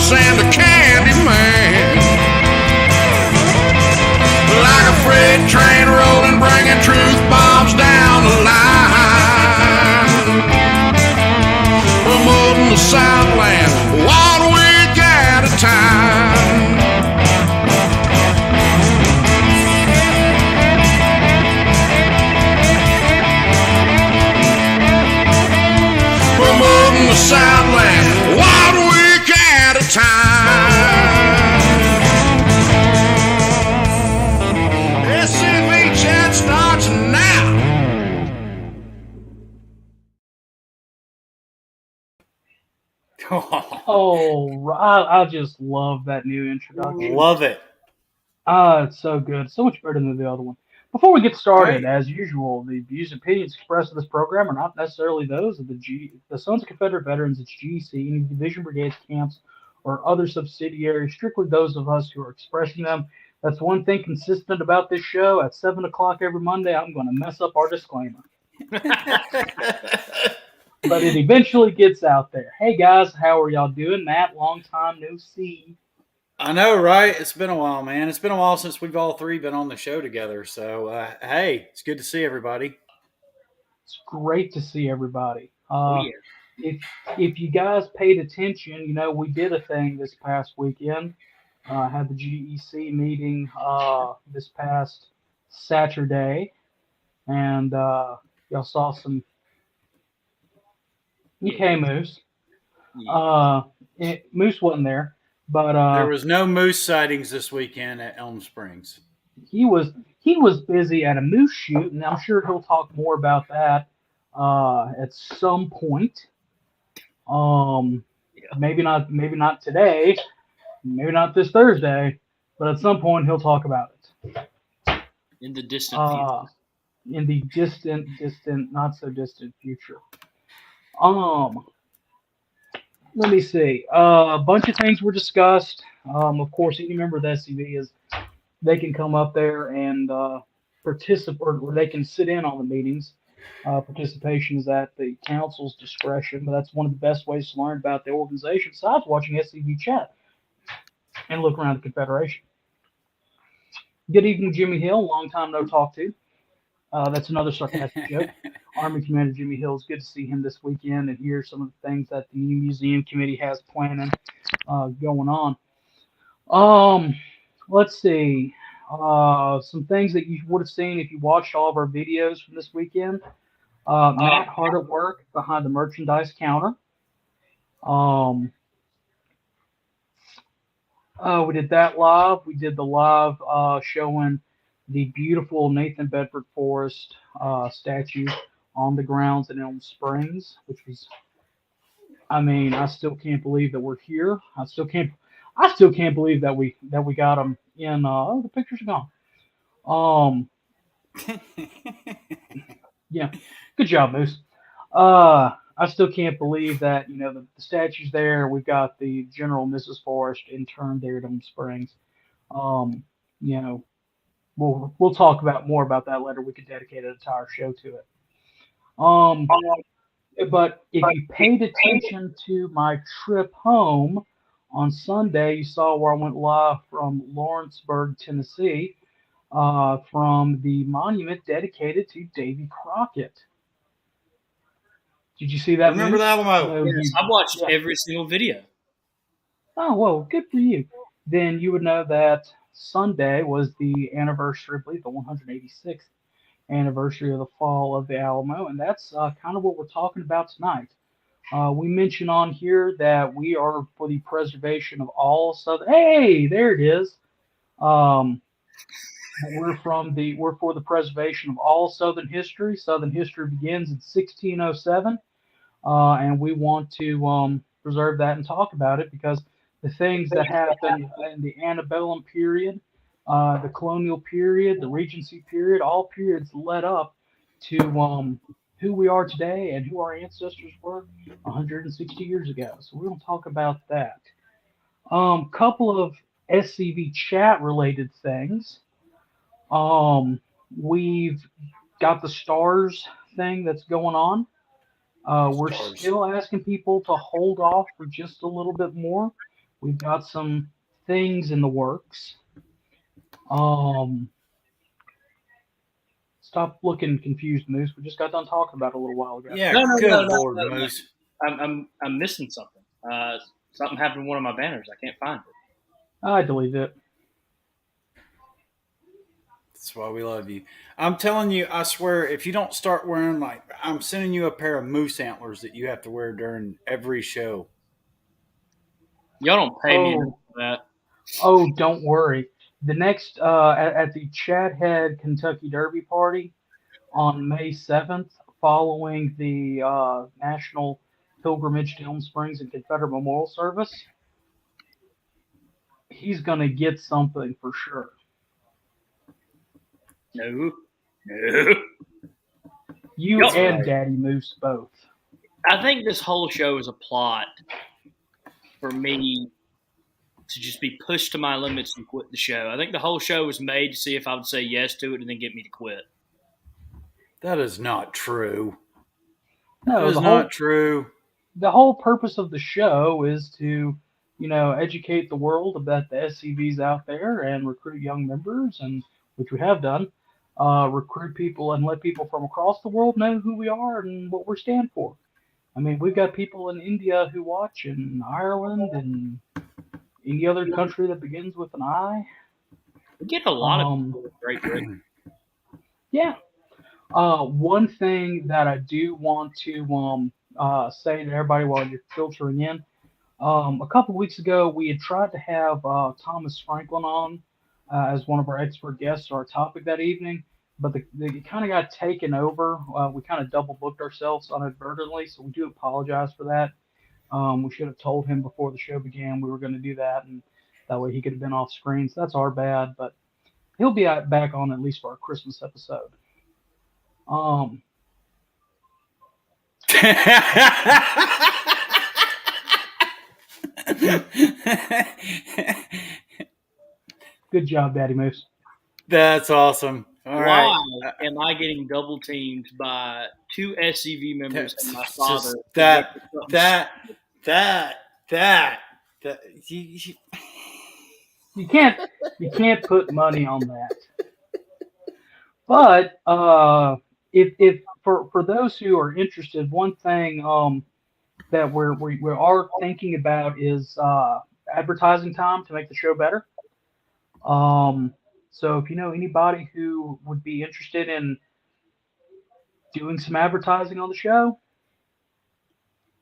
boss and a candy man. Like a freight train rolling, bringing truth bombs down the line. Promoting the Southland 1 week at a time. Promoting the Southland 1 week at a time. SCV chat starts now. Oh, I just love that new introduction. Love it. It's so good. So much better than the other one. Before we get started, Great. as usual, the views and opinions expressed in this program are not necessarily those of the Sons of Confederate Veterans, its GC, any division, brigades, camps, or other subsidiaries, strictly those of us who are expressing them. That's one thing consistent about this show. At 7 o'clock every Monday, I'm going to mess up our disclaimer. But it eventually gets out there. Hey, guys, how are y'all doing? Matt, long time no see. I know, right? It's been a while, man. It's been a while since we've all three been on the show together. So, hey, it's good to see everybody. It's great to see everybody. Yeah. If you guys paid attention, you know, we did a thing this past weekend. Had the GEC meeting this past Saturday, and y'all saw some. Okay, Moose. Moose wasn't there, but There was no moose sightings this weekend at Elm Springs. he was busy at a moose shoot, and I'm sure he'll talk more about that at some point. Maybe not today, maybe not this Thursday, but at some point he'll talk about it. In the distant future. In the distant, not so distant future. Let me see. A bunch of things were discussed. Of course, any member of the SCV they can come up there and participate, or they can sit in on the meetings. Participation is at the council's discretion, but that's one of the best ways to learn about the organization, besides watching SCV chat and look around the Confederation. Good evening, Jimmy Hill. Long time no talk to. That's another sarcastic joke. Army Commander Jimmy Hill, it's good to see him this weekend and hear some of the things that the new museum committee has planning going on. Let's see. Some things that you would have seen if you watched all of our videos from this weekend. Matt hard at work behind the merchandise counter. We did that live. We did the live showing the beautiful Nathan Bedford Forrest statue on the grounds in Elm Springs, which was, I mean, I still can't believe that we're here. I still can't believe that we got them in. The pictures are gone. Yeah, good job, Moose. I still can't believe that, you know, the statue's there. We've got the General and Mrs. Forrest interned there at Elm Springs. You know, we'll talk more about that later. We could dedicate an entire show to it. But if you paid attention to my trip home on Sunday, you saw where I went live from Lawrenceburg, Tennessee, from the monument dedicated to Davey Crockett. Did you see that? Remember the Alamo? Yes, I've watched every single video. Oh, well, good for you. Then you would know that Sunday was the anniversary, I believe, the 186th anniversary of the fall of the Alamo, and that's kind of what we're talking about tonight. We mention on here that we are for the preservation of all Southern. Hey, there it is. We're for the preservation of all Southern history. Southern history begins in 1607, and we want to preserve that and talk about it because the things that happened in the antebellum period, the colonial period, the Regency period, all periods led up to who we are today and who our ancestors were 160 years ago. So we're going to talk about that. Couple of SCV chat related things. We've got the stars thing that's going on. We're still asking people to hold off for just a little bit more. We've got some things in the works. Stop looking confused, Moose. We just got done talking about it a little while ago. Yeah, No, good Lord, Moose. I'm missing something. Something happened to one of my banners. I can't find it. I deleted it. That's why we love you. I'm telling you, I swear, if you don't start wearing, like, I'm sending you a pair of moose antlers that you have to wear during every show. Y'all don't pay me enough for that. Oh, don't worry. The next at the Chadhead Kentucky Derby party on May 7th, following the National Pilgrimage to Elm Springs and Confederate Memorial Service, he's going to get something for sure. No. You That's and right. Daddy Moose both. I think this whole show is a plot for me to just be pushed to my limits and quit the show. I think the whole show was made to see if I would say yes to it and then get me to quit. That is not true. No, That is not true. The whole purpose of the show is to, educate the world about the SCVs out there and recruit young members, and which we have done. Recruit people and let people from across the world know who we are and what we stand for. I mean, we've got people in India who watch, and Ireland, and any other country that begins with an I. We get a lot of people with Great Britain. Yeah. One thing that I do want to say to everybody while you're filtering in, a couple weeks ago we had tried to have Thomas Franklin on as one of our expert guests, our topic that evening, but it kind of got taken over. We kind of double booked ourselves inadvertently, so we do apologize for that. We should have told him before the show began we were going to do that, and that way he could have been off screen. So that's our bad, but he'll be back on at least for our Christmas episode. Good job, Daddy Moose. That's awesome. All right. Why am I getting double teamed by two SCV members and my father? You can't put money on that. But if for those who are interested, one thing that we are thinking about is advertising time to make the show better. So if you know anybody who would be interested in doing some advertising on the show,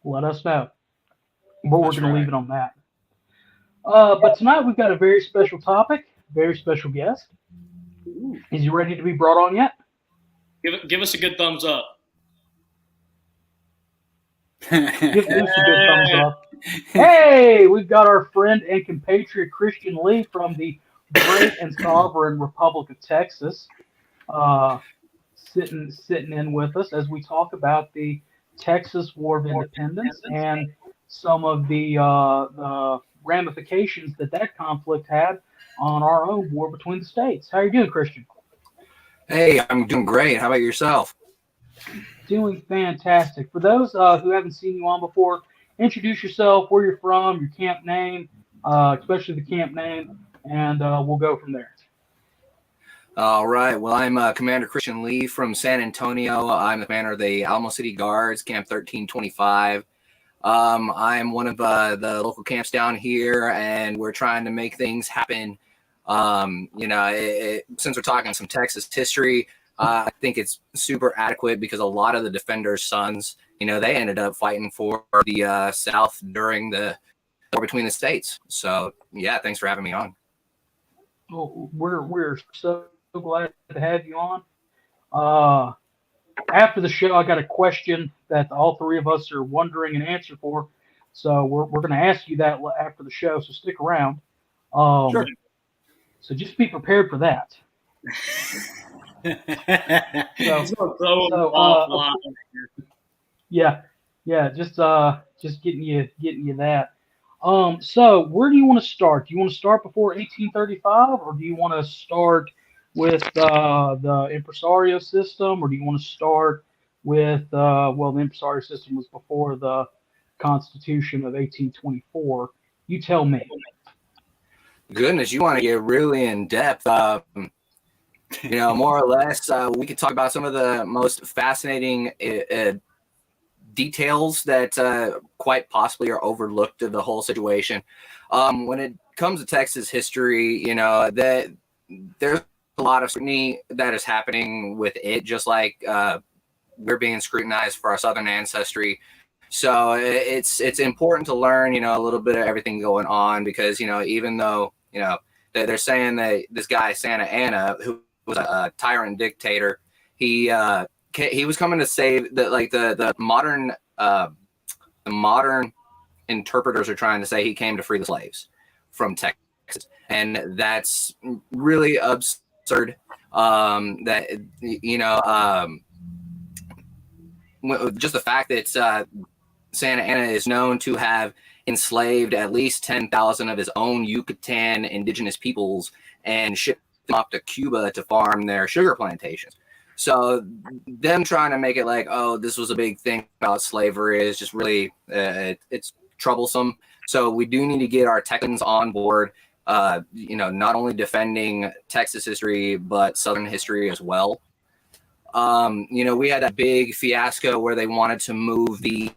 let us know. But we're going to leave it on that. But tonight we've got a very special topic, very special guest. Is he ready to be brought on yet? Give us a good thumbs up. Give Lucy a good thumbs up. Hey, we've got our friend and compatriot Christian Lee from the great and sovereign Republic of Texas, sitting in with us as we talk about the Texas War of Independence and some of the ramifications that conflict had on our own war between the states. How are you doing, Christian? Hey, I'm doing great. How about yourself? Doing fantastic. For those who haven't seen you on before, introduce yourself, where you're from, your camp name, especially the camp name, and we'll go from there. All right. Well, I'm Commander Christian Lee from San Antonio. I'm the commander of the Alamo City Guards, Camp 1325. I'm one of the local camps down here, and we're trying to make things happen. Since we're talking some Texas history, I think it's super adequate because a lot of the defenders' sons, they ended up fighting for the South during the war between the states. So, yeah, thanks for having me on. Well, we're so glad to have you on. After the show, I got a question that all three of us are wondering an answer for. So we're going to ask you that after the show. So stick around. Sure. So just be prepared for that. Just getting you that. So where do you want to start? Do you want to start before 1835, or do you want to start with the impresario system, or do you want to start with the impresario system was before the Constitution of 1824, You tell me. Goodness, you want to get really in depth. More or less, we could talk about some of the most fascinating details that quite possibly are overlooked of the whole situation. When it comes to Texas history, that there's a lot of scrutiny that is happening with it, just like we're being scrutinized for our Southern ancestry. So it's important to learn, a little bit of everything going on, because, even though, they're saying that this guy, Santa Anna, who was a tyrant dictator, he was coming to save the modern interpreters are trying to say he came to free the slaves from Texas. And that's really absurd. Just the fact that Santa Anna is known to have enslaved at least 10,000 of his own Yucatan indigenous peoples and shipped them off to Cuba to farm their sugar plantations. So them trying to make it like, oh, this was a big thing about slavery is just really, it's troublesome. So we do need to get our Texans on board, not only defending Texas history, but Southern history as well. We had a big fiasco where they wanted to move the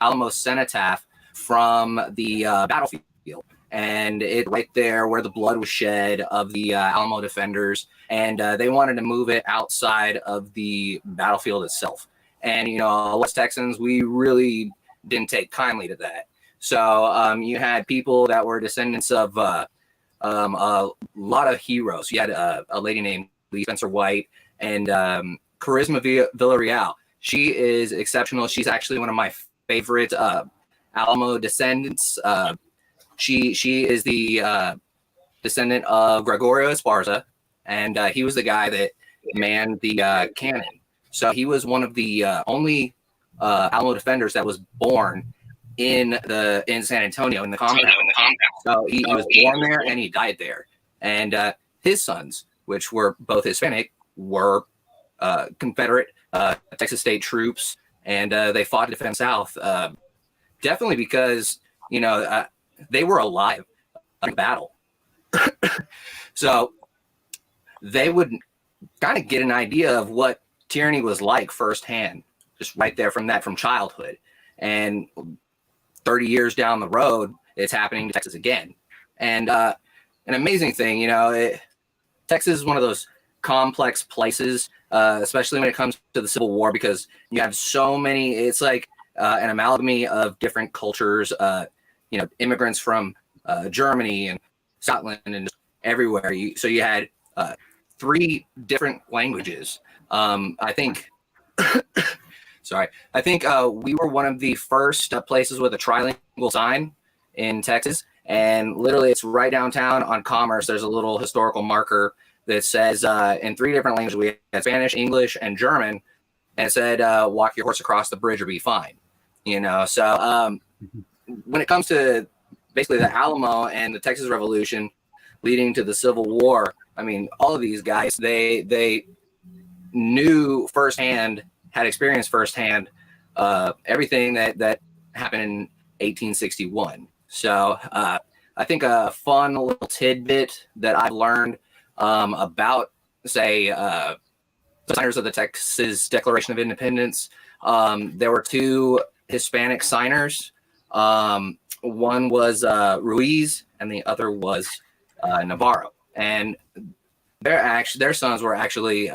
Alamo cenotaph from the battlefield, and it right there where the blood was shed of the Alamo defenders, and they wanted to move it outside of the battlefield itself. And West Texans, we really didn't take kindly to that. So you had people that were descendants of a lot of heroes. You had a lady named Lee Spencer White and Charisma Villarreal. She is exceptional. She's actually one of my favorite Alamo descendants. She is the descendant of Gregorio Esparza, and he was the guy that manned the cannon. So he was one of the only Alamo defenders that was born in San Antonio in the compound. So he was born there and he died there. And his sons, which were both Hispanic, were Confederate Texas state troops, and they fought to defend South. Definitely because they were alive in battle, so they would kind of get an idea of what tyranny was like firsthand, just right there from childhood. And 30 years down the road, it's happening to Texas again. And an amazing thing, Texas is one of those complex places, especially when it comes to the Civil War, because you have so many. It's like an amalgamy of different cultures, immigrants from Germany and Scotland and everywhere. So you had 3 different languages. I think we were one of the first places with a trilingual sign in Texas. And literally it's right downtown on Commerce. There's a little historical marker that says in 3 different languages, we had Spanish, English, and German. And it said, walk your horse across the bridge or be fine. So when it comes to basically the Alamo and the Texas Revolution leading to the Civil War, I mean, all of these guys, they knew firsthand, had experienced firsthand everything that happened in 1861. So I think a fun little tidbit that I've learned about, say, signers of the Texas Declaration of Independence, there were 2 Hispanic signers. One was Ruiz and the other was Navarro. And their sons were actually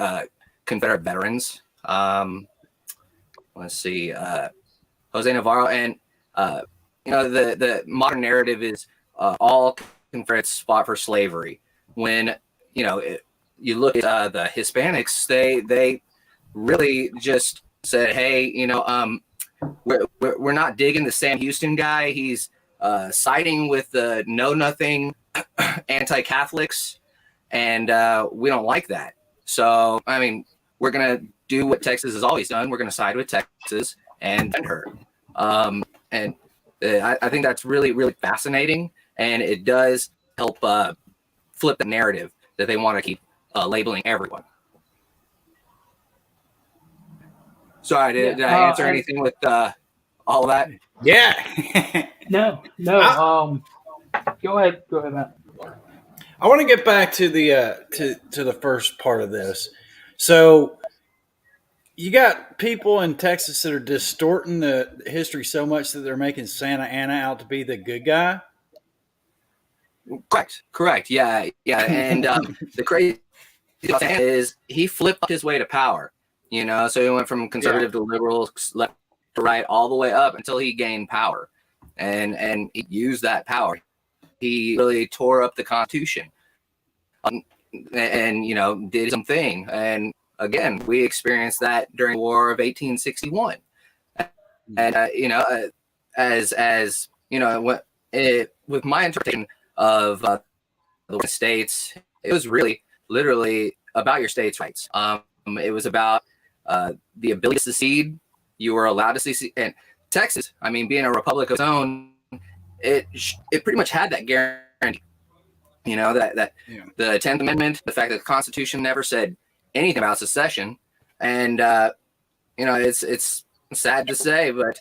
Confederate veterans. Let's see, Jose Navarro. And the modern narrative is all Confederates fought for slavery. When you look at the Hispanics, they really just said, hey, we're not digging the Sam Houston guy. He's siding with the know nothing anti-Catholics, and we don't like that. So I mean, we're gonna do what Texas has always done. We're gonna side with Texas and defend her. And I think that's really, really fascinating, and it does help flip the narrative that they want to keep labeling everyone. Sorry, did I answer anything with all of that? Yeah. No. Go ahead, Matt. I want to get back to the to the first part of this. So you got people in Texas that are distorting the history so much that they're making Santa Anna out to be the good guy. Correct. Yeah. And the crazy thing is he flipped his way to power. So he went from conservative to liberal, left to right, all the way up until he gained power, and he used that power. He really tore up the Constitution, and did something. And again, we experienced that during the War of 1861. And with my interpretation of the states, it was really literally about your state's rights. It was about the ability to secede. You were allowed to secede. And Texas, being a republic of its own, it pretty much had that guarantee. The 10th Amendment, the fact that the Constitution never said anything about secession, and it's sad to say, but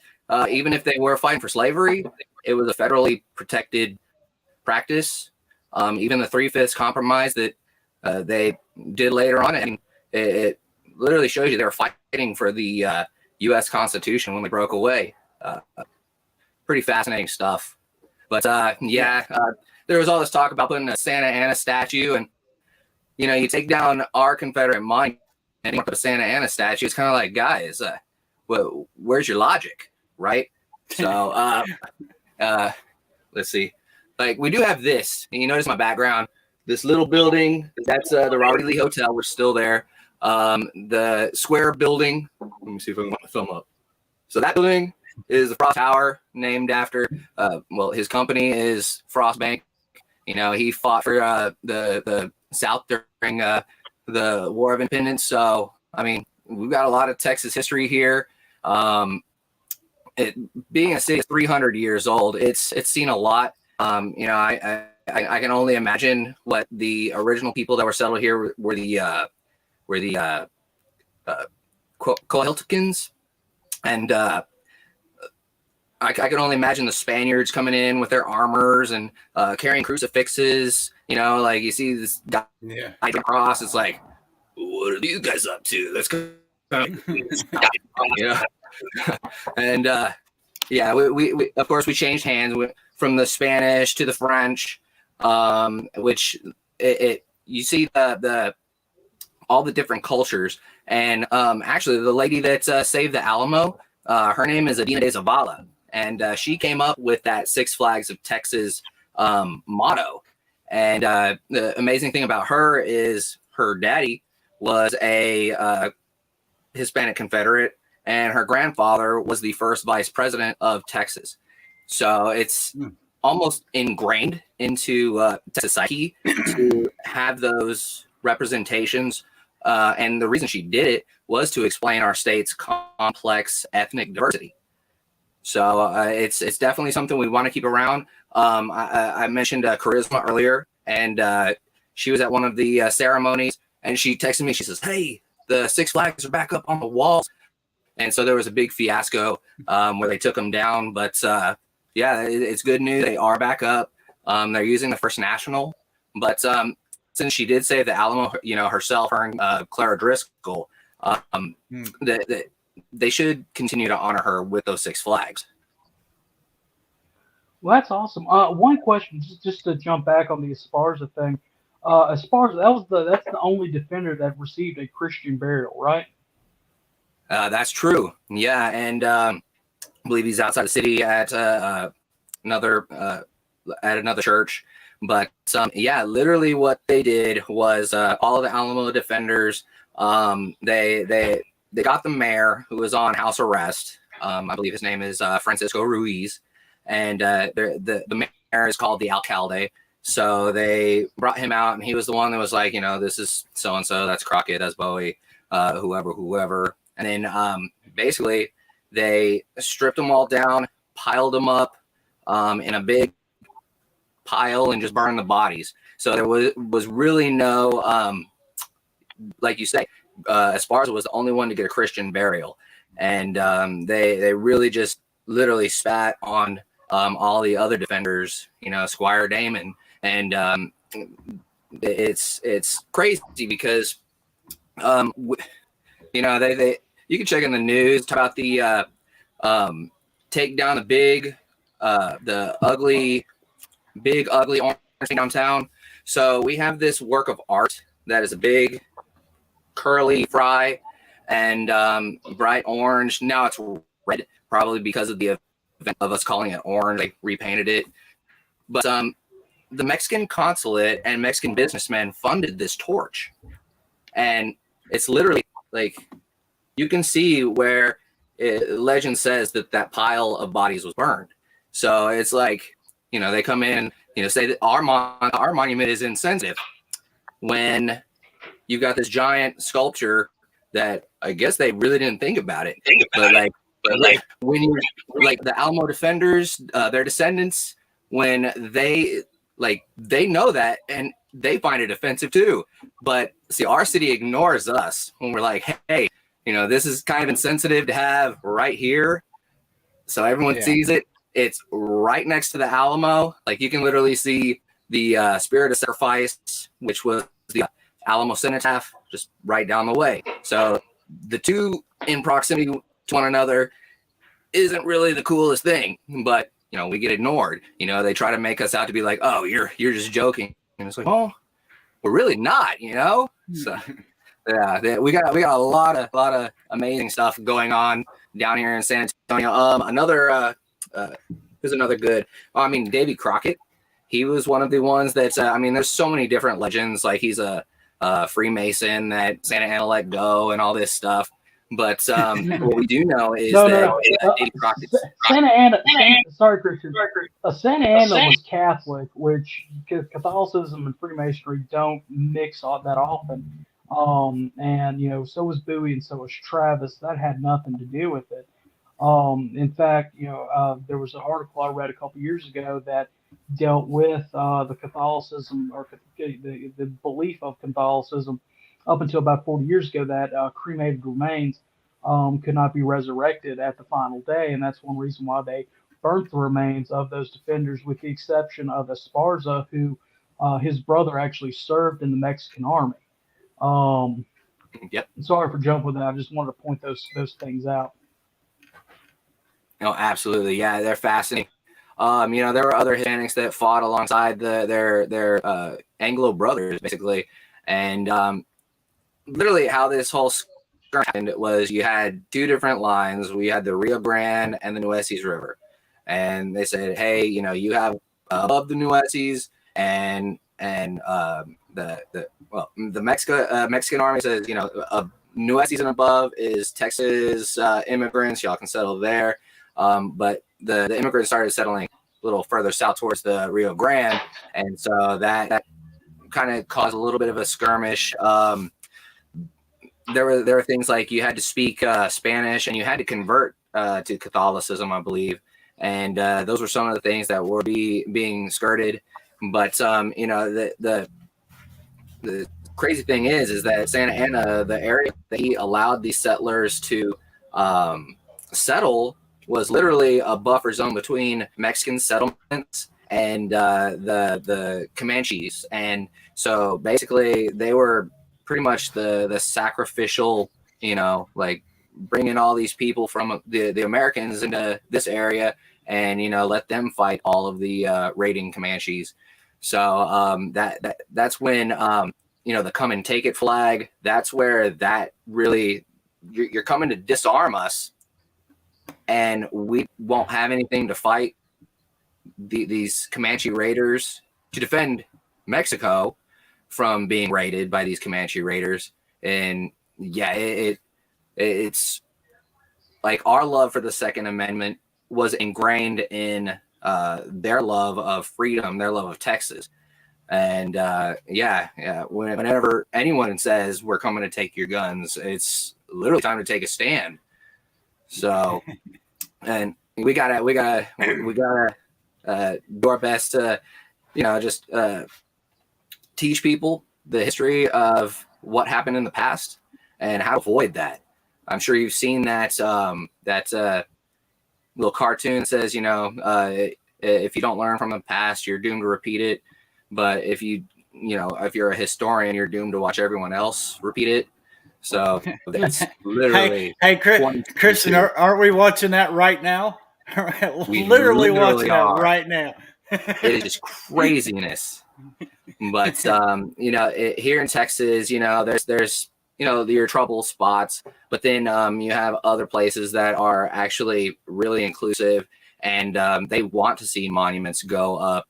even if they were fighting for slavery, it was a federally protected practice. Even the 3/5 compromise that they did later on, it literally shows you they were fighting for the U.S. Constitution when they broke away. Pretty fascinating stuff. But there was all this talk about putting a Santa Anna statue, and you take down our Confederate monument and you put a Santa Anna statue. It's kind of like, guys, where's your logic, right? So let's see. Like, we do have this, and you notice my background, this little building, that's the Robert E. Lee Hotel, which is still there. The square building, let me see if I can put my thumb up. So that building is the Frost Tower, named after, his company is Frost Bank. He fought for the South during the War of Independence. So, we've got a lot of Texas history here. Being a city 300 years old, it's seen a lot. I can only imagine what the original people that were settled here were the Coahuiltecans, and I can only imagine the Spaniards coming in with their armors and carrying crucifixes. Like you see this guy across. It's like, what are these guys up to? Let's go. And we of course we changed hands from the Spanish to the French, which you see the all the different cultures. And actually, the lady that saved the Alamo, her name is Adina de Zavala, and she came up with that Six Flags of Texas motto. And the amazing thing about her is her daddy was a Hispanic Confederate, and her grandfather was the first vice president of Texas. So it's almost ingrained into society to have those representations. And the reason she did it was to explain our state's complex ethnic diversity. So it's definitely something we want to keep around. I mentioned Charisma earlier, and she was at one of the ceremonies, and she texted me. She says, "Hey, the Six Flags are back up on the walls." And so there was a big fiasco where they took them down. But it's good news. They are back up. They're using the First National. But since she did save the Alamo, herself, her and Clara Driscoll, they should continue to honor her with those Six Flags. Well, that's awesome. One question, just to jump back on the Esparza thing. Esparza, that's the only defender that received a Christian burial, right? That's true. Yeah, and I believe he's outside the city at another church. But literally what they did was all of the Alamo defenders. They got the mayor, who was on house arrest. I believe his name is Francisco Ruiz, and the mayor is called the alcalde. So they brought him out, and he was the one that was like, this is so and so. That's Crockett. That's Bowie. Whoever. And then basically they stripped them all down, piled them up in a big pile, and just burned the bodies. So there was really no, like you say, Esparza was the only one to get a Christian burial. And they really just literally spat on all the other defenders, Squire Damon, and it's crazy because they you can check in the news talk about the take down the ugly orange downtown. So we have this work of art that is a big curly fry and bright orange. Now it's red, probably because of the event of us calling it orange. They repainted it. But the Mexican consulate and Mexican businessmen funded this torch. And it's literally like you can see where legend says that pile of bodies was burned. So it's like, they come in, say that our monument is insensitive when you've got this giant sculpture that I guess they really didn't think about it. But when you like the Alamo defenders, their descendants, when they know that and they find it offensive too. But see, our city ignores us when we're like, hey, this is kind of insensitive to have right here. So everyone sees it. It's right next to the Alamo. Like you can literally see the Spirit of Sacrifice, which was the Alamo cenotaph, just right down the way. So the two in proximity to one another isn't really the coolest thing, but we get ignored. They try to make us out to be like, oh, you're just joking, and it's like, oh, we're really not. So yeah, we got a lot of amazing stuff going on down here in San Antonio. Who's another good? Davey Crockett. He was one of the ones that there's so many different legends. Like he's a Freemason that Santa Ana let go and all this stuff. But what we do know is Davey Crockett. Santa Ana. Sorry, Christian. Santa Ana was Catholic, which Catholicism and Freemasonry don't mix that often. And so was Bowie and so was Travis. That had nothing to do with it. In fact, there was an article I read a couple years ago that dealt with the Catholicism or the belief of Catholicism up until about 40 years ago that cremated remains could not be resurrected at the final day, and that's one reason why they burnt the remains of those defenders, with the exception of Esparza, who his brother actually served in the Mexican army. Yep. Sorry for jumping with that. I just wanted to point those things out. No, absolutely. Yeah, they're fascinating. There were other Hispanics that fought alongside their Anglo brothers, basically. And literally how this whole skirmish happened was you had two different lines. We had the Rio Grande and the Nueces River. And they said, hey, you have above the Nueces and the Mexican army says, Nueces and above is Texas immigrants. Y'all can settle there. But the immigrants started settling a little further south towards the Rio Grande, and so that kind of caused a little bit of a skirmish. There were things like you had to speak Spanish and you had to convert to Catholicism, I believe, and those were some of the things that were being skirted. But the crazy thing is that Santa Ana, the area that he allowed these settlers to settle, was literally a buffer zone between Mexican settlements and the Comanches. And so basically they were pretty much the sacrificial, bringing all these people from the Americans into this area and, let them fight all of the raiding Comanches. So that's when, the come and take it flag, that's where that really, you're coming to disarm us. And we won't have anything to fight these Comanche raiders to defend Mexico from being raided by these Comanche raiders. And yeah, it's like our love for the Second Amendment was ingrained in their love of freedom, their love of Texas. And whenever anyone says we're coming to take your guns, it's literally time to take a stand. So, and we gotta do our best to, just teach people the history of what happened in the past and how to avoid that. I'm sure you've seen that little cartoon that says, if you don't learn from the past, you're doomed to repeat it. But if you're a historian, you're doomed to watch everyone else repeat it. So that's literally. Hey, Christian, aren't we watching that right now? We literally watching are. that right now. It is just craziness. But here in Texas, there's your trouble spots, but then you have other places that are actually really inclusive, and they want to see monuments go up.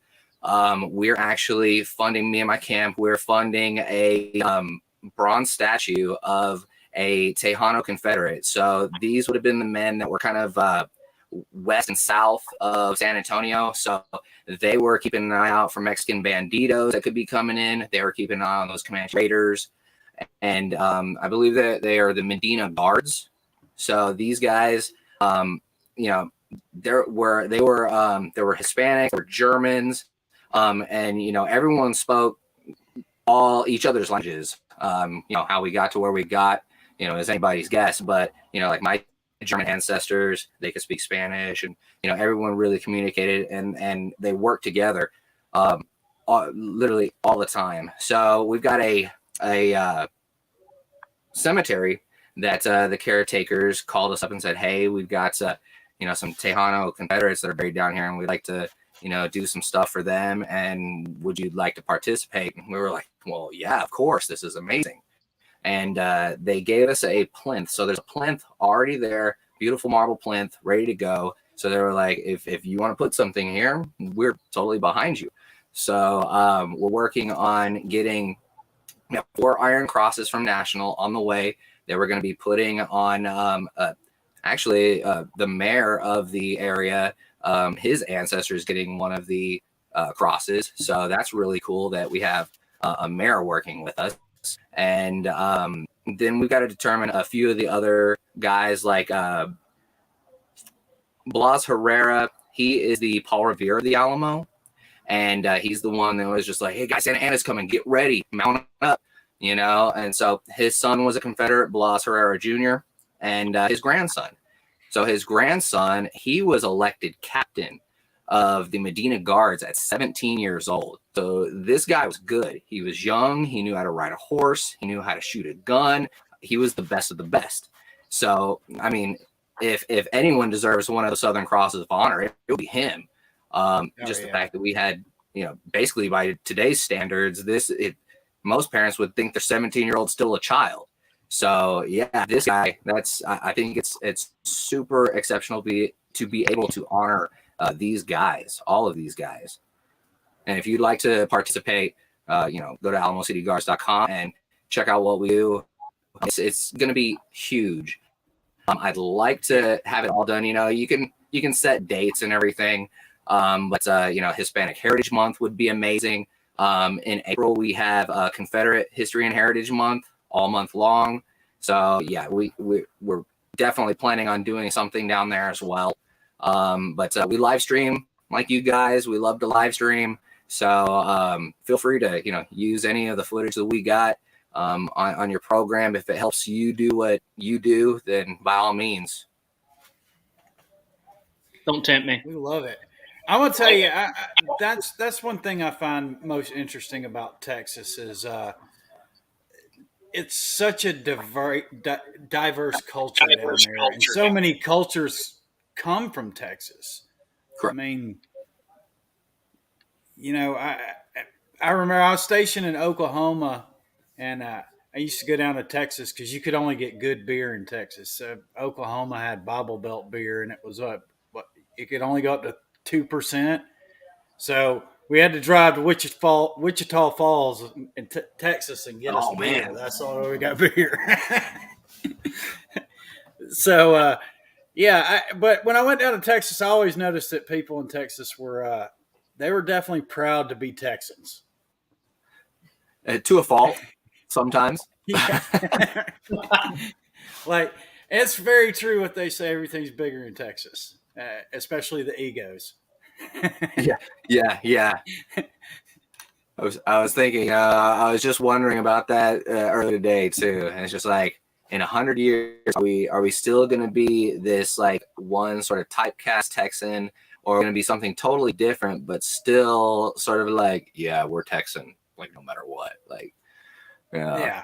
We're actually funding, me and my camp, we're funding a bronze statue of a Tejano Confederate. So these would have been the men that were kind of west and south of San Antonio. So they were keeping an eye out for Mexican banditos that could be coming in. They were keeping an eye on those Comanche raiders. And I believe that they are the Medina Guards. So these guys, there were Hispanics, there were Germans, and everyone spoke all each other's languages. How we got to where we got, is anybody's guess. But like my German ancestors, they could speak Spanish, and everyone really communicated, and they worked together, literally all the time. So we've got a cemetery that the caretakers called us up and said, hey, we've got some Tejano Confederates that are buried down here, and we'd like to do some stuff for them, and would you like to participate? And we were like, well, yeah, of course, this is amazing. And they gave us a plinth. So there's a plinth already there, beautiful marble plinth, ready to go. So they were like, if you want to put something here, we're totally behind you. So we're working on getting 4 iron crosses from National on the way that we're going to be putting on the mayor of the area. His ancestors getting one of the crosses. So that's really cool that we have a mayor working with us. And then we've got to determine a few of the other guys, like Blas Herrera. He is the Paul Revere of the Alamo. And he's the one that was just like, hey, guys, Santa Ana's coming. Get ready. Mount up. And so his son was a Confederate, Blas Herrera Jr., and his grandson. So his grandson, he was elected captain of the Medina Guards at 17 years old. So this guy was good. He was young. He knew how to ride a horse. He knew how to shoot a gun. He was the best of the best. So, I mean, if anyone deserves one of the Southern Crosses of Honor, it would be him. The fact that we had, basically by today's standards, most parents would think their 17-year-old still a child. So yeah, this guy, I think it's super exceptional to be able to honor these guys, all of these guys. And if you'd like to participate, go to alamocityguards.com and check out what we do. It's going to be huge. I'd like to have it all done. You can set dates and everything. But Hispanic Heritage Month would be amazing. In April, we have Confederate History and Heritage Month all month long. So yeah, we're definitely planning on doing something down there as well. But we live stream like you guys. We love to live stream. So feel free to use any of the footage that we got on your program. If it helps you do what you do, then by all means. Don't tempt me. We love it. I'm gonna tell you, that's one thing I find most interesting about Texas is it's such a diverse culture down there, and so many cultures come from Texas. Correct. I mean, I remember I was stationed in Oklahoma, and I used to go down to Texas because you could only get good beer in Texas. So Oklahoma had Bible Belt beer, and it was it could only go up to 2%. So we had to drive to Wichita Falls in Texas and get us beer. That's all we got beer. So, but when I went down to Texas, I always noticed that people in Texas were they were definitely proud to be Texans. To a fault, sometimes. Like, it's very true what they say. Everything's bigger in Texas. Especially the egos. Yeah. I was thinking. I was just wondering about that earlier today too, and it's just like in 100 years, are we still going to be this like one sort of typecast Texan, or going to be something totally different, but still sort of like, yeah, we're Texan, like no matter what, like, Yeah.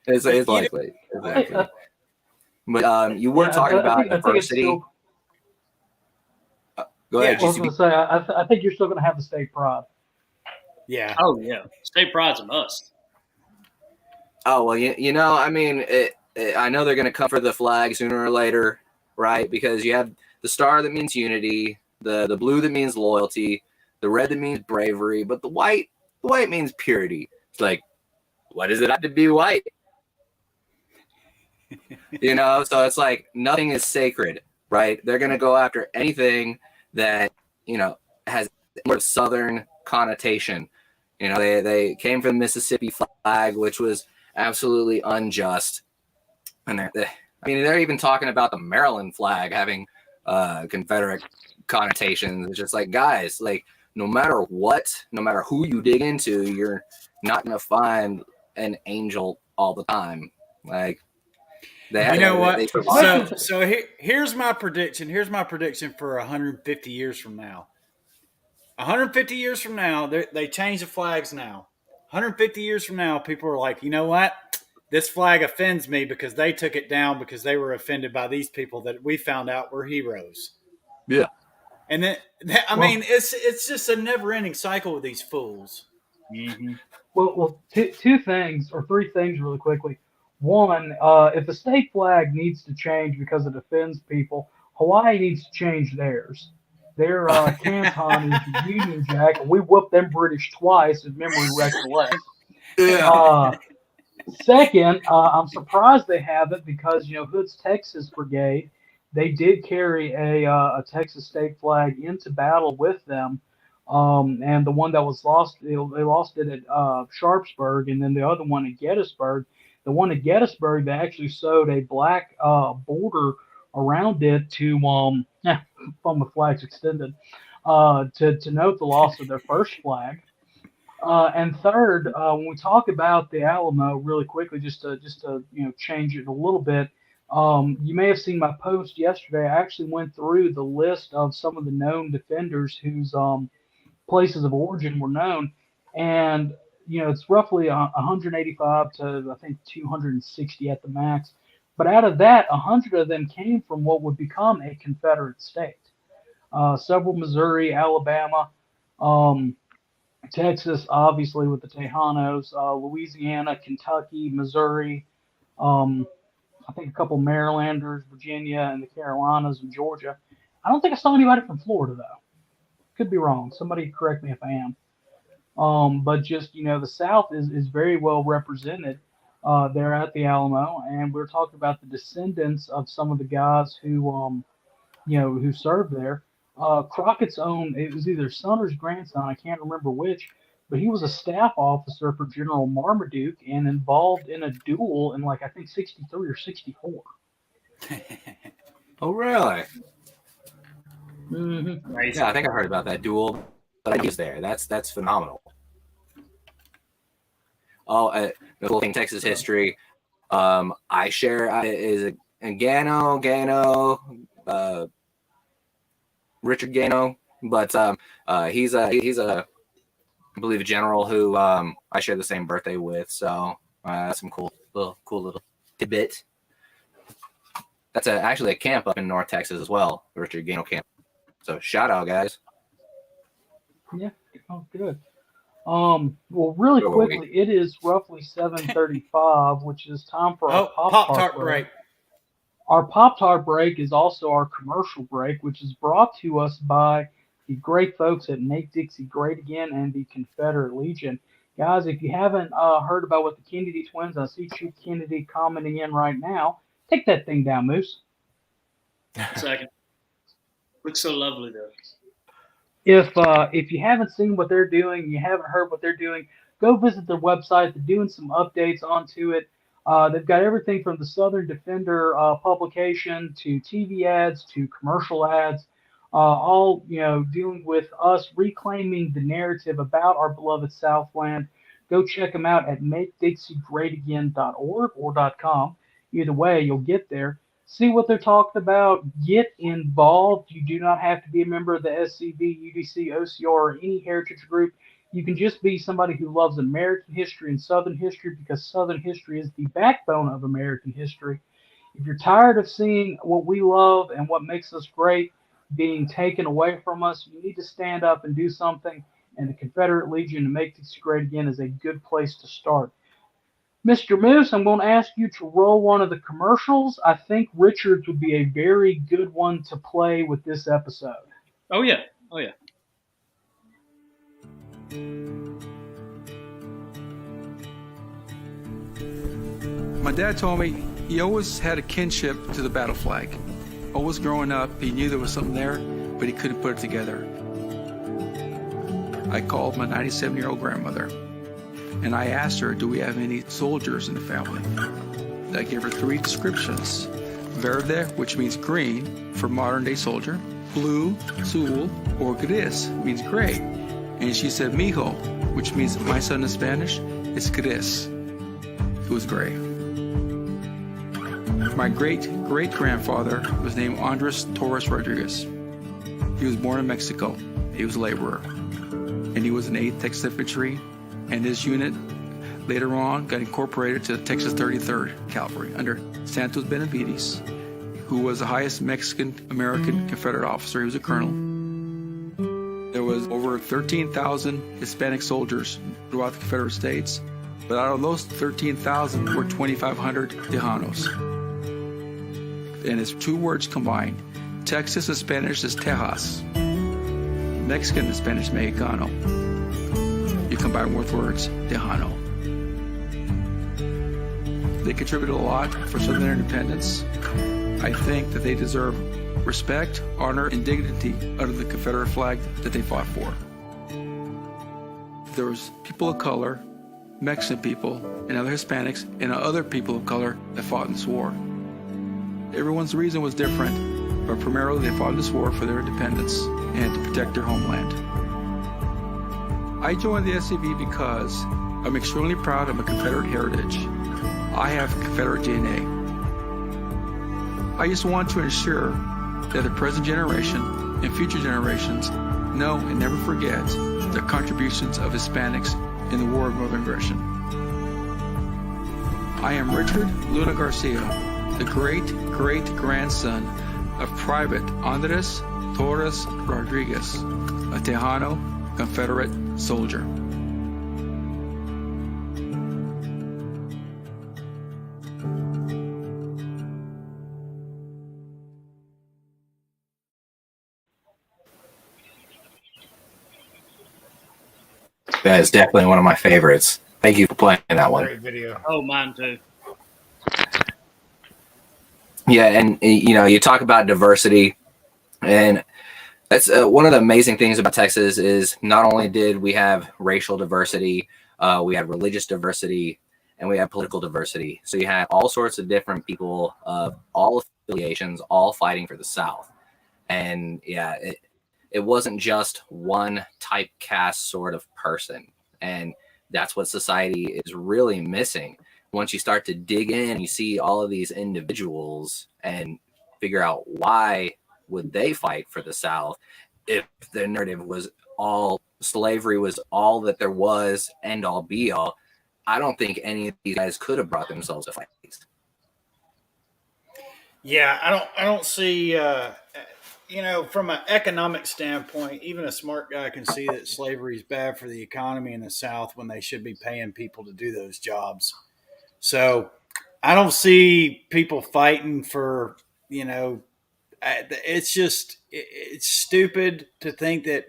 It's likely. Exactly. But you were talking about diversity. Go ahead, I was GCB. going to say, I think you're still going to have the state pride. Yeah. Oh yeah, state pride's a must. Oh well, you know, I mean, I know they're going to come for the flag sooner or later, right? Because you have the star that means unity, the blue that means loyalty, the red that means bravery, but the white means purity. It's like, what does it have to be white? You know, so it's like nothing is sacred, right? They're going to go after anything that, you know, has more Southern connotation. You know, they came for the Mississippi flag, which was absolutely unjust. And they're even talking about the Maryland flag having Confederate connotations. It's just like, guys, like, no matter what, no matter who you dig into, you're not going to find an angel all the time. Like, you know what? So here's my prediction. Here's my prediction for 150 years from now. 150 years from now, they change the flags now. 150 years from now, people are like, you know what? This flag offends me because they took it down because they were offended by these people that we found out were heroes. Yeah. And then, I mean, it's just a never-ending cycle with these fools. Mm-hmm. Well, two things or three things really quickly. One, if the state flag needs to change because it offends people, Hawaii needs to change theirs. Their canton is the Union Jack, and we whooped them British twice, if memory recollects. Yeah. Second, I'm surprised they haven't because, you know, Hood's Texas Brigade, they did carry a Texas state flag into battle with them. And the one that was lost, they lost it at Sharpsburg, and then the other one at Gettysburg. The one at Gettysburg, they actually sewed a black border around it to, from the flags extended, to note the loss of their first flag. And third, when we talk about the Alamo, really quickly, just to you know change it a little bit, you may have seen my post yesterday. I actually went through the list of some of the known defenders whose places of origin were known, and you know it's roughly 185 to I think 260 at the max. But out of that, 100 of them came from what would become a Confederate state. Several Missouri, Alabama, Texas, obviously with the Tejanos, Louisiana, Kentucky, Missouri, I think a couple Marylanders, Virginia, and the Carolinas, and Georgia. I don't think I saw anybody from Florida though. Could be wrong. Somebody correct me if I am. But just you know, the South is very well represented there at the Alamo, and we're talking about the descendants of some of the guys who you know who served there. Crockett's own, it was either son or his grandson, I can't remember which, but he was a staff officer for General Marmaduke and involved in a duel in like I think 63 or 64. Oh, really? Mm-hmm. Yeah, I think I heard about that duel, but I was there. That's phenomenal. Oh, the whole thing, Texas history. I share is a Gano, Richard Gano, but he's a I believe a general who I share the same birthday with. So that's some cool little tidbit. That's actually a camp up in North Texas as well, Richard Gano camp. So shout out, guys. Yeah. Oh, good. Well, really quickly, it is roughly 7:35, which is time for our Pop-Tart break. Our Pop-Tart break is also our commercial break, which is brought to us by the great folks at Make Dixie Great Again and the Confederate Legion. Guys, if you haven't heard about what the Kennedy twins, I see Chief Kennedy commenting in right now. Take that thing down, Moose. Second. Looks so lovely, though. If you haven't seen what they're doing, you haven't heard what they're doing, go visit their website. They're doing some updates onto it. They've got everything from the Southern Defender publication to TV ads to commercial ads, all dealing with us reclaiming the narrative about our beloved Southland. Go check them out at MakeDixieGreatAgain.org or .com. Either way, you'll get there. See what they're talking about. Get involved. You do not have to be a member of the SCV, UDC, OCR, or any heritage group. You can just be somebody who loves American history and Southern history, because Southern history is the backbone of American history. If you're tired of seeing what we love and what makes us great being taken away from us, you need to stand up and do something. And the Confederate Legion to make this great again is a good place to start. Mr. Moose, I'm going to ask you to roll one of the commercials. I think Richards would be a very good one to play with this episode. Oh, yeah. Oh, yeah. My dad told me he always had a kinship to the battle flag. Always growing up, he knew there was something there, but he couldn't put it together. I called my 97-year-old grandmother, and I asked her, do we have any soldiers in the family? I gave her 3 descriptions. Verde, which means green, for modern-day soldier. Blue, azul, or gris, means gray. And she said, mijo, which means my son in Spanish, is gris. It was gray. My great-great-grandfather was named Andres Torres Rodriguez. He was born in Mexico. He was a laborer. And he was an 8th Texas Infantry, and his unit later on got incorporated to the Texas 33rd Cavalry under Santos Benavides, who was the highest Mexican-American Confederate officer. He was a colonel. There was over 13,000 Hispanic soldiers throughout the Confederate States, but out of those 13,000 were 2,500 Tejanos. And it's 2 words combined. Texas in Spanish is Tejas. Mexican in Spanish, Mexicano. You combine both words, Tejano. They contributed a lot for Southern independence. I think that they deserve respect, honor, and dignity under the Confederate flag that they fought for. There was people of color, Mexican people, and other Hispanics, and other people of color that fought in this war. Everyone's reason was different, but primarily they fought in this war for their independence and to protect their homeland. I joined the SCV because I'm extremely proud of my Confederate heritage. I have Confederate DNA. I just want to ensure that the present generation and future generations know and never forget the contributions of Hispanics in the War of Northern Aggression. I am Richard Luna Garcia, the great-great-grandson of Private Andres Torres Rodriguez, a Tejano Confederate soldier. That is definitely one of my favorites. Thank you for playing that one. Great video. Oh, mine too. Yeah, and you talk about diversity, and that's one of the amazing things about Texas is not only did we have racial diversity, we had religious diversity, and we had political diversity. So you had all sorts of different people of all affiliations, all fighting for the South. And yeah, it wasn't just one typecast sort of person. And that's what society is really missing. Once you start to dig in, you see all of these individuals and figure out why would they fight for the South if the narrative was all slavery was all that there was, end all be all. I don't think any of these guys could have brought themselves to fight. Yeah, I don't see, from an economic standpoint, even a smart guy can see that slavery is bad for the economy in the South when they should be paying people to do those jobs. So I don't see people fighting for, it's just, it's stupid to think that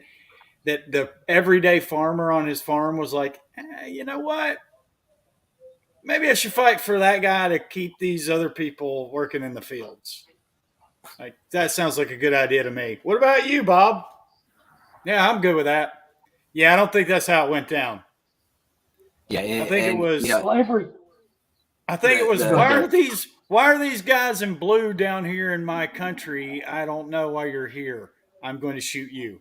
the everyday farmer on his farm was like, you know what? Maybe I should fight for that guy to keep these other people working in the fields. Like, that sounds like a good idea to me. What about you, Bob? Yeah, I'm good with that. Yeah, I don't think that's how it went down. Yeah, I think it was Slavery. I think it was why are these guys in blue down here in my country? I don't know why you're here. I'm going to shoot you.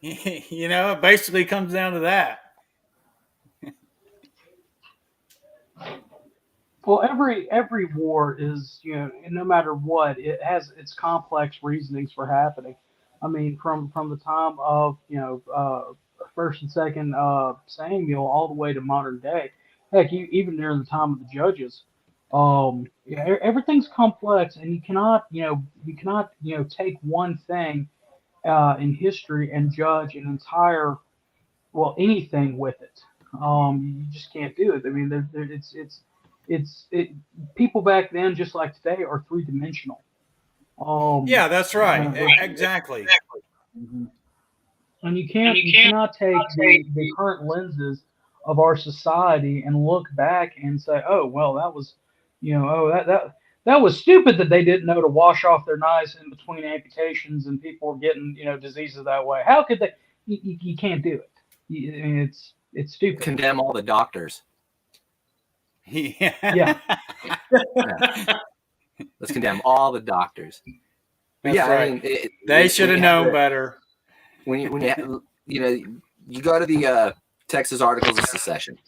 It basically comes down to that. Well, every war is, no matter what, it has its complex reasonings for happening. I mean, from the time of First and Second Samuel all the way to modern day. Heck, even during the time of the judges, everything's complex, and you cannot take one thing in history and judge an entire anything with it. You just can't do it. I mean, it's people back then, just like today, are three dimensional. Yeah, that's right. Uh, Exactly. and you cannot take the current lenses of our society and look back and say, oh well, that was, that was stupid that they didn't know to wash off their knives in between amputations and people were getting diseases that way. How could they? You can't do it. I mean, it's stupid. Condemn all the doctors. Yeah. Yeah. Yeah. Let's condemn all the doctors. But That's right. I mean, They should have known better. When you go to the Texas Articles of Secession,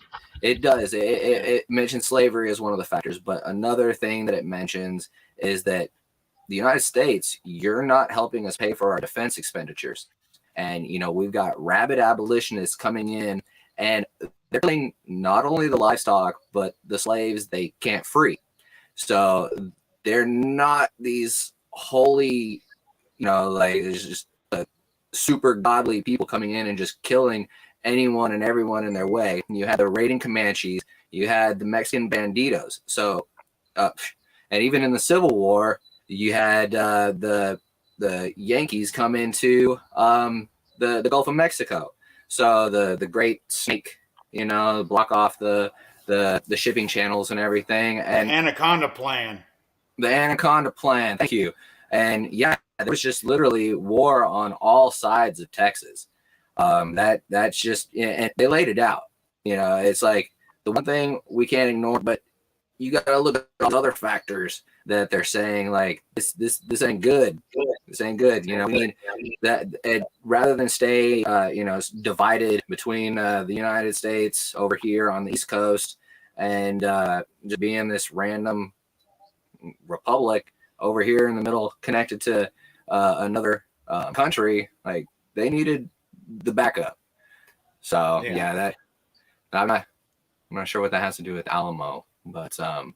it does. It mentions slavery as one of the factors, but another thing that it mentions is that the United States, you're not helping us pay for our defense expenditures. And, we've got rabid abolitionists coming in, and they're killing not only the livestock, but the slaves they can't free. So they're not these holy, there's just super godly people coming in and just killing anyone and everyone in their way. You had the raiding Comanches, you had the Mexican banditos. So, and even in the Civil War, you had the Yankees come into the Gulf of Mexico. So the Great Snake, block off the shipping channels and everything. And Anaconda Plan. The Anaconda Plan. Thank you. And yeah, there was just literally war on all sides of Texas. That's just, and they laid it out. It's like the one thing we can't ignore, but you got to look at all the other factors that they're saying, like this ain't good. This ain't good. We need that rather than stay, divided between the United States over here on the East Coast and just being this random republic over here in the middle, connected to another country. Like they needed the backup. So yeah, that I'm not sure what that has to do with Alamo, but I'm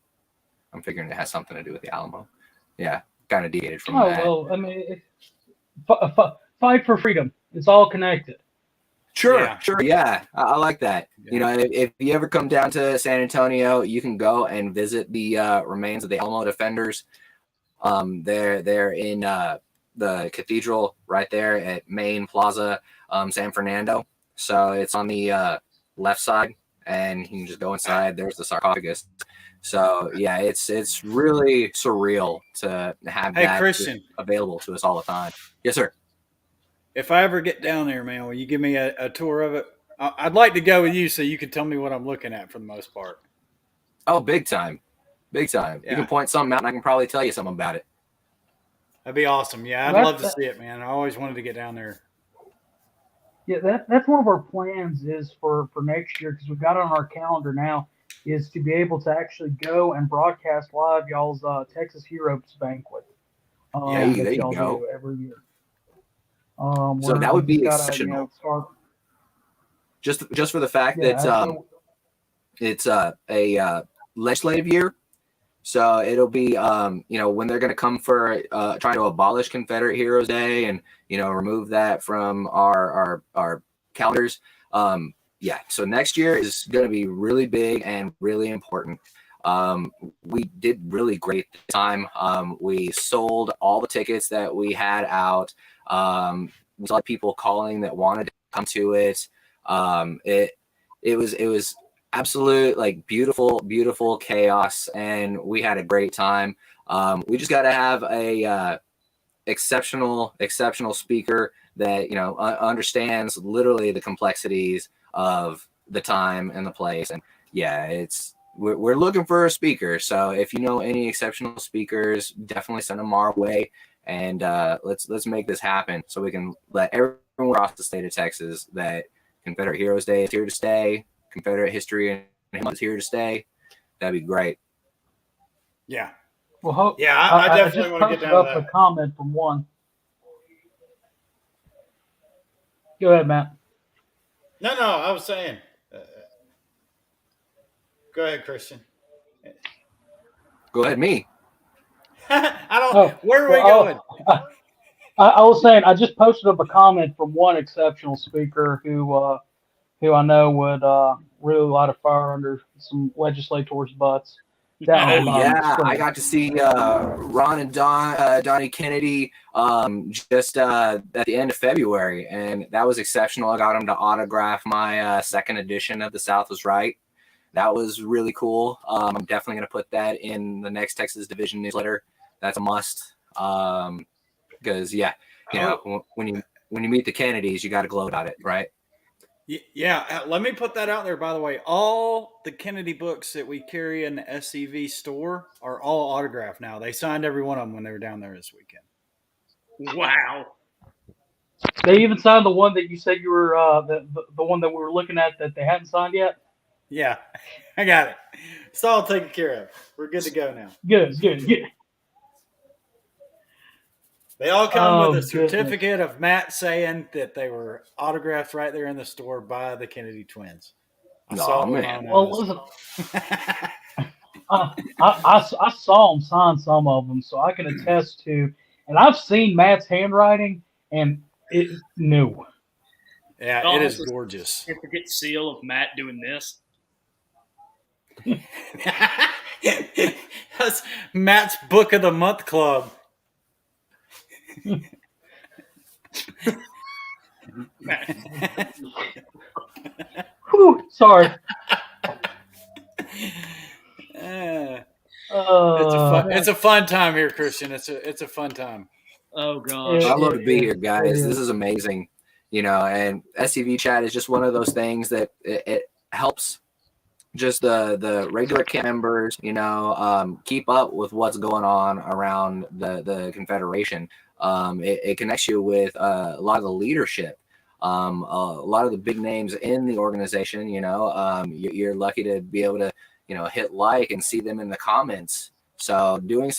figuring it has something to do with the Alamo. Yeah, kind of deviated from that. Well, I mean, fight for freedom. It's all connected. Sure. Yeah, I like that. Yeah. If you ever come down to San Antonio, you can go and visit the remains of the Alamo defenders. They're in the cathedral right there at Main Plaza, San Fernando. So it's on the left side, and you can just go inside. There's the sarcophagus. So yeah, it's really surreal to have that Christian, available to us all the time. Yes, sir. If I ever get down there, man, will you give me a tour of it? I'd like to go with you so you can tell me what I'm looking at for the most part. Oh, big time. Yeah. You can point something out, and I can probably tell you something about it. That'd be awesome. Yeah, I'd love to see it, man. I always wanted to get down there. Yeah, that's one of our plans is for next year, because we've got it on our calendar now, is to be able to actually go and broadcast live y'all's Texas Heroes Banquet. There you go. Do every year. So that would be exceptional. Just for the fact that it's a legislative year, so it'll be when they're going to come for trying to abolish Confederate Heroes Day and remove that from our calendars. So next year is going to be really big and really important. We did really great this time. We sold all the tickets that we had out. We saw people calling that wanted to come to it. It was absolute, like, beautiful chaos, and we had a great time. We just got to have a exceptional speaker that understands literally the complexities of the time and the place. And yeah, we're looking for a speaker. So if you know any exceptional speakers, definitely send them our way. And let's make this happen so we can let everyone across the state of Texas that Confederate Heroes Day is here to stay. Confederate history and is here to stay. That'd be great. Yeah. Well, Yeah, I definitely just want to get posted down up to a that. comment from one. Go ahead, Matt. No, I was saying. Go ahead, Christian. Go ahead, me. I don't. Oh, Where are we well, going? I was saying I just posted up a comment from one exceptional speaker who I know would really light a fire under some legislators' butts. Down Oh in yeah, I spring. got to see Ron and Donnie Kennedy just at the end of February, and that was exceptional. I got him to autograph my second edition of The South Was Right. That was really cool. I'm definitely going to put that in the next Texas Division newsletter. That's a must. Because when you meet the Kennedys, you got to gloat about it, right? Yeah, let me put that out there, by the way. All the Kennedy books that we carry in the SCV store are all autographed now. They signed every one of them when they were down there this weekend. Wow. They even signed the one that you said you were the one that we were looking at that they hadn't signed yet. Yeah, I got it. It's all taken care of. We're good to go now. Good. They all come Oh, with a goodness. certificate of Matt saying that they were autographed right there in the store by the Kennedy twins. I saw it with my own Well, eyes. listen, I saw him sign some of them, so I can attest to. And I've seen Matt's handwriting, and it new. Yeah, Don't it have is the gorgeous. certificate seal of Matt doing this. That's Matt's Book of the Month Club. Whew, sorry. It's a fun time here, Christian. It's a fun time. Oh gosh. I love to be It here, is. guys. This is amazing. And SCV chat is just one of those things that it helps just the regular camp members, keep up with what's going on around the Confederation. It connects you with a lot of the leadership, a lot of the big names in the organization. You're lucky to be able to hit like and see them in the comments. So doing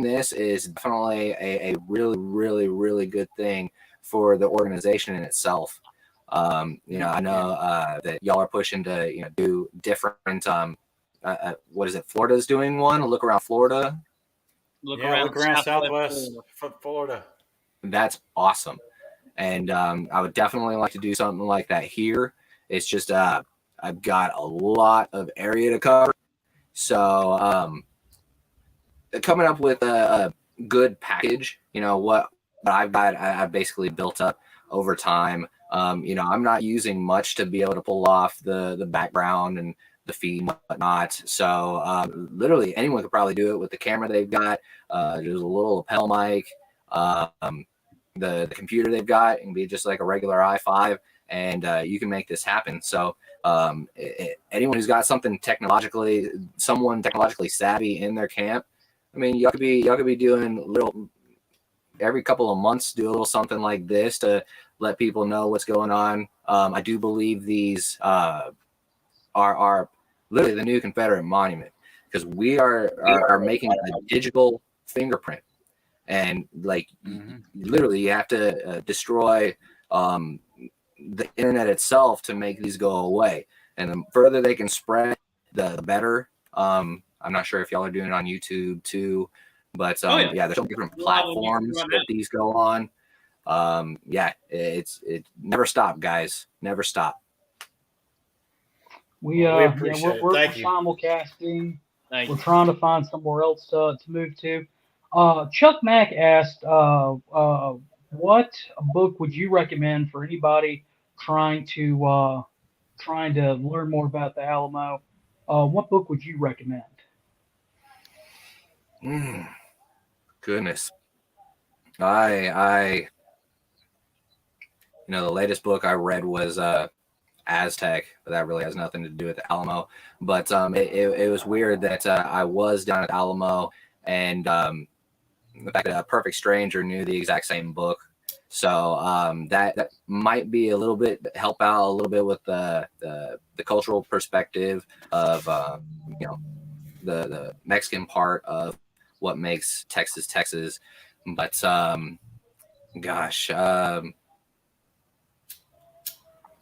this is definitely a really, really, really good thing for the organization in itself. I know that y'all are pushing to do different. What is it? Florida's doing one. Look around Florida. Look around Southwest Florida. That's awesome, and I would definitely like to do something like that here. It's just I've got a lot of area to cover, so coming up with a good package. What I've got, I've basically built up over time. I'm not using much to be able to pull off the background and the feed and whatnot. So literally anyone could probably do it with the camera they've got. There's a little lapel mic, the computer they've got, and be just like a regular i5, and you can make this happen. So anyone who's got someone technologically savvy in their camp, I mean, y'all could be doing little every couple of months, do a little something like this to let people know what's going on. I do believe these are literally the new Confederate monument, because we are making a digital fingerprint, and literally you have to destroy the internet itself to make these go away. And the further they can spread, the better. I'm not sure if y'all are doing it on YouTube too, but there's some different platforms that these go on. It never stop, guys. Never stop. We appreciate it. we're Thank you. simulcasting. Thank We're you. trying to find somewhere else to move to. Chuck Mack asked, what book would you recommend for anybody trying to learn more about the Alamo? What book would you recommend? Goodness. I the latest book I read was Aztec, but that really has nothing to do with the Alamo. But it was weird that I was down at Alamo, and the fact that a perfect stranger knew the exact same book. So that might be a little bit help out a little bit with the cultural perspective of the Mexican part of what makes Texas Texas. But gosh, I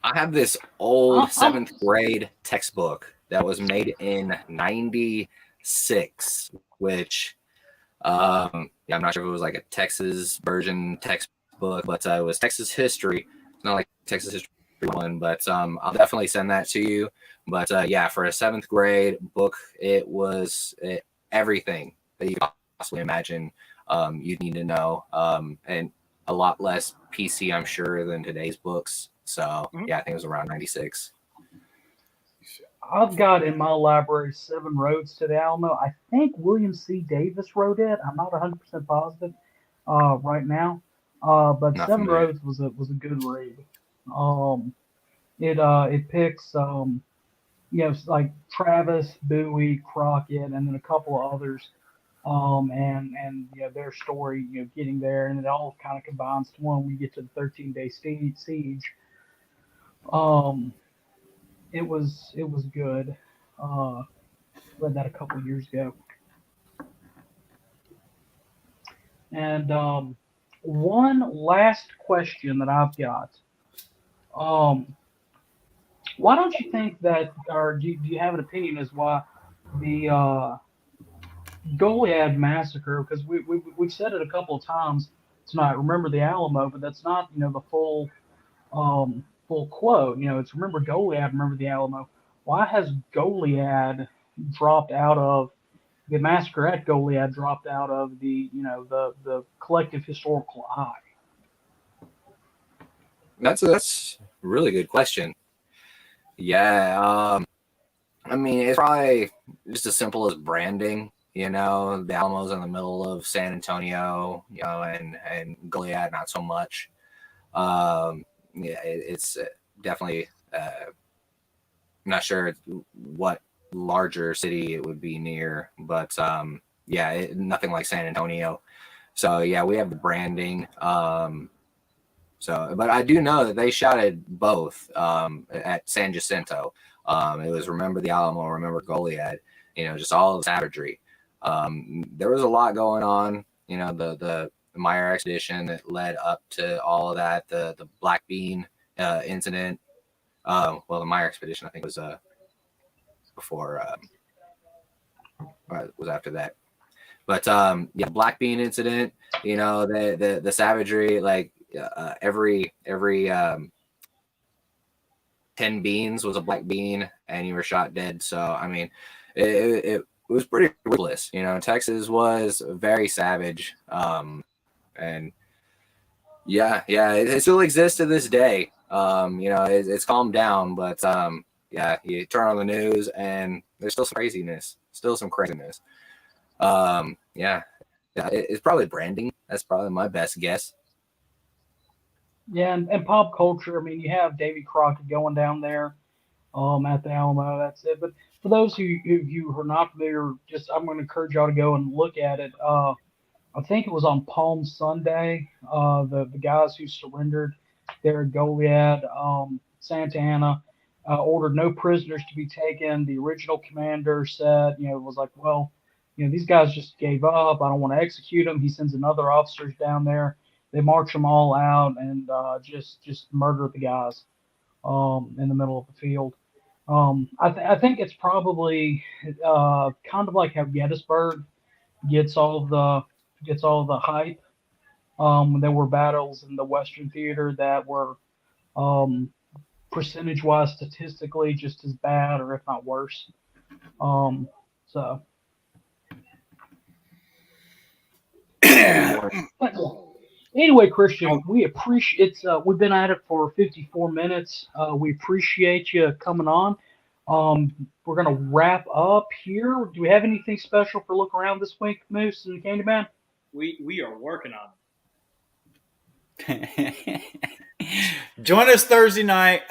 have this old 7th grade textbook that was made in '96, which I'm not sure if it was like a Texas version textbook, but it was Texas history. It's not like Texas history one, but I'll definitely send that to you. But yeah, for a 7th grade book, it was everything that you could possibly imagine you'd need to know, and a lot less PC, I'm sure, than today's books. So yeah, I think it was around '96. I've got in my library 7 Roads to the Alamo. I think William C. Davis wrote it. I'm not 100% positive right now, but Not 7 familiar. Roads was a good read. It picks like Travis, Bowie, Crockett, and then a couple of others, and their story, getting there, and it all kind of combines to one. We get to the 13-day siege. It was good. Read that a couple years ago. And one last question that I've got. Why don't you think that, or do you have an opinion as why the Goliad massacre? Because we've said it a couple of times tonight. Remember the Alamo, but that's not the full quote. It's remember Goliad, remember the Alamo. Why has Goliad dropped out of the massacre at Goliad? Dropped out of the the collective historical eye. That's a really good question. Yeah, I mean, it's probably just as simple as branding. The Alamo's in the middle of San Antonio, and Goliad not so much. Yeah, it's definitely. I'm not sure what larger city it would be near, but yeah, nothing like San Antonio. So yeah, we have the branding. But I do know that they shouted both at San Jacinto. It was Remember the Alamo, Remember Goliad. Just all the savagery. There was a lot going on. The Meyer expedition that led up to all of that. The Black Bean incident. Well, the Meyer expedition I think was before. Was after that. But yeah, Black Bean incident. The savagery, like. Every 10 beans was a black bean, and you were shot dead. So I mean, it was pretty ruthless. Texas was very savage, and yeah, it still exists to this day. It's calmed down, but yeah, you turn on the news and there's still some craziness. Yeah, it's probably branding. That's probably my best guess. Yeah, and pop culture. I mean, you have Davey Crockett going down there at the Alamo. That's it. But for those who are not familiar, I'm going to encourage y'all to go and look at it. I think it was on Palm Sunday. The guys who surrendered there at Goliad, Santa Ana, ordered no prisoners to be taken. The original commander said, it was like, well, these guys just gave up. I don't want to execute them. He sends another officers down there. They march them all out and just murder the guys in the middle of the field. I think it's probably kind of like how Gettysburg gets all the hype. There were battles in the Western Theater that were percentage-wise, statistically, just as bad or if not worse. So. Anyway, Christian, we appreciate it's. We've been at it for 54 minutes. We appreciate you coming on. We're gonna wrap up here. Do we have anything special for Look Around this week, Moose and Candyman? We are working on it. Join us Thursday night.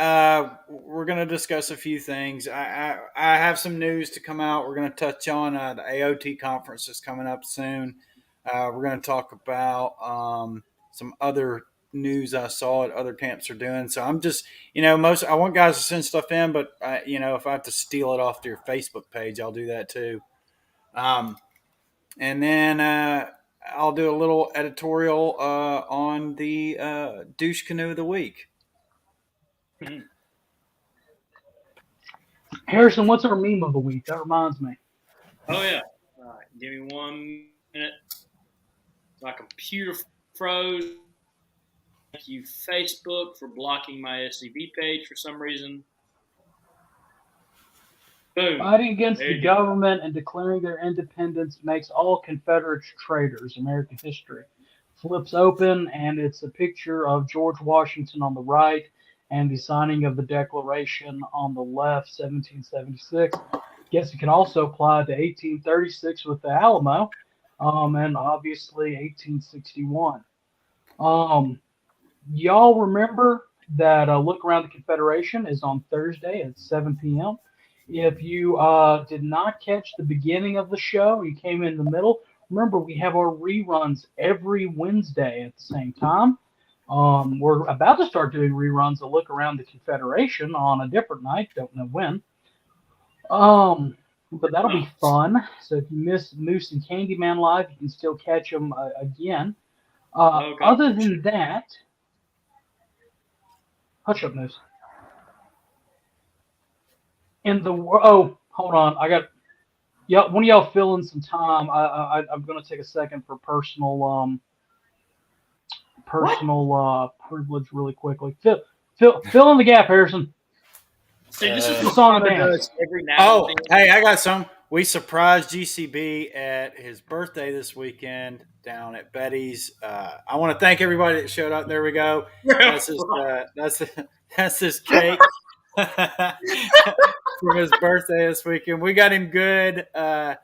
We're going to discuss a few things. I have some news to come out. We're going to touch on the AOT conference that's coming up soon. We're going to talk about some other news I saw at other camps are doing. So I'm just, I want guys to send stuff in, but if I have to steal it off to your Facebook page, I'll do that too. And then I'll do a little editorial on the douche canoe of the week. Harrison, what's our meme of the week? That reminds me. Oh, yeah. All right. Give me 1 minute. My computer froze. Thank you, Facebook, for blocking my SCV page for some reason. Boom. Fighting against There the you go. government and declaring their independence makes all Confederates traitors. American history. Flips open, and it's a picture of George Washington on the right and the signing of the Declaration on the left, 1776. Guess it can also apply to 1836 with the Alamo, and obviously 1861. Y'all remember that Look Around the Confederation is on Thursday at 7 p.m. If you did not catch the beginning of the show, you came in the middle, remember we have our reruns every Wednesday at the same time. We're about to start doing reruns of Look Around the Confederation on a different night, don't know when. But that'll be fun. So if you missed Moose and Candyman live, you can still catch them again. Other than that, hush up, Moose. Hold on, I got. Yeah, one of y'all fill in some time. I'm gonna take a second for personal privilege really quickly. Fill in the gap, Harrison. See, this is Just what on Honda dance. does every now Oh, and then. hey, I got some. We surprised GCB at his birthday this weekend down at Betty's. I want to thank everybody that showed up. There we go. That's his cake for his birthday this weekend. We got him good. I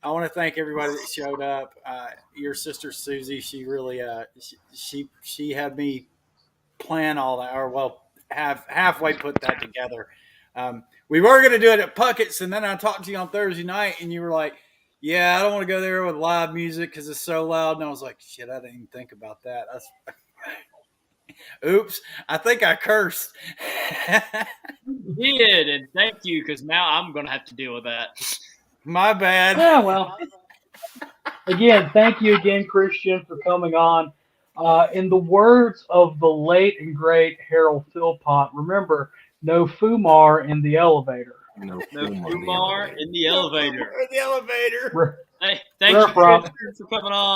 want to thank everybody that showed up. Your sister Susie, she really she had me plan all that, or well, halfway put that together. We were going to do it at Puckett's, and then I talked to you on Thursday night, and you were like, yeah, I don't want to go there with live music because it's so loud. And I was like, shit, I didn't even think about that. Oops, I think I cursed. You did, and thank you, because now I'm going to have to deal with that. My bad. Yeah, well. Again, thank you again, Christian, for coming on. In the words of the late and great Harold Philpott, remember, no Fumar in the elevator. No Kumar in the elevator. In the elevator. Hey, thank you, Chris, for coming on.